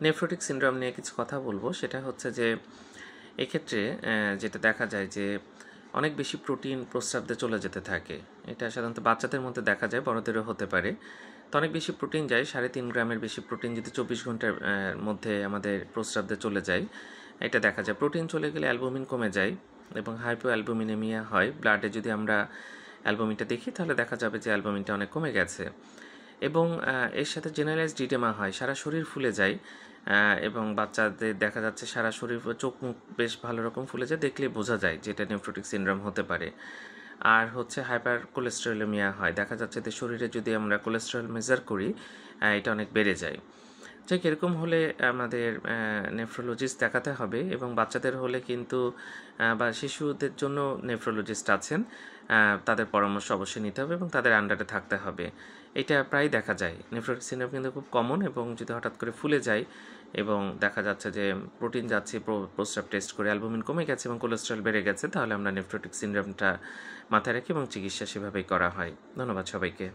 Nephrotic syndrome নিয়ে কিছু কথা বলবো। সেটা হচ্ছে যে এক্ষেত্রে যেটা দেখা যায় যে অনেক বেশি প্রোটিন প্রস্রাবে চলে যেতে থাকে। এটা সাধারণত বাচ্চাদের মধ্যে দেখা যায়, বড়দেরও হতে পারে। তো অনেক বেশি প্রোটিন যায়, 3.5 গ্রামের বেশি প্রোটিন যদি 24 ঘন্টার মধ্যে আমাদের প্রস্রাবে চলে যায়, এটা দেখা যায়। প্রোটিন চলে গেলে অ্যালবুমিন কমে যায় এবং হাইপো অ্যালবুমিনেমিয়া হয়। ব্লাডে যদি আমরা অ্যালবুমিনটা দেখি তাহলে দেখা যাবে যে অ্যালবুমিনটা অনেক কমে গেছে। এবং এর সাথে জেনারেলাইজড ইডেমা হয়, সারা শরীর ফুলে যায়। এবং বাচ্চাদের দেখা যাচ্ছে সারা শরীর, চোখ মুখ বেশ ভালো রকম ফুলে যায়, দেখলে বোঝা যায় যে এটা নেফ্রোটিক সিনড্রোম হতে পারে। আর হচ্ছে হাইপার কোলেস্টেরলেমিয়া হয়, দেখা যাচ্ছে যে শরীরে যদি আমরা কোলেস্টেরল মেজার করি এটা অনেক বেড়ে যায়। ঠিক এরকম হলে আমাদের নেফ্রোলজিস্ট দেখাতে হবে। এবং বাচ্চাদের হলে কিন্তু বা শিশুদের জন্য নেফ্রোলজিস্ট আছেন, তাদের পরামর্শ অবশ্যই নিতে হবে এবং তাদের আন্ডারে থাকতে হবে। এটা প্রায় দেখা যায়। নেফ্রোটিক সিনড্রোম কিন্তু খুব কমন, এবং যদি হঠাৎ করে ফুলে যায় এবং দেখা যাচ্ছে যে প্রোটিন যাচ্ছে, প্রস্রাব টেস্ট করে অ্যালবুমিন কমে গেছে এবং কোলেস্টেরল বেড়ে গেছে, তাহলে আমরা নেফ্রোটিক সিনড্রোমটা মাথায় রাখি এবং চিকিৎসা সেভাবেই করা হয়। ধন্যবাদ সবাইকে।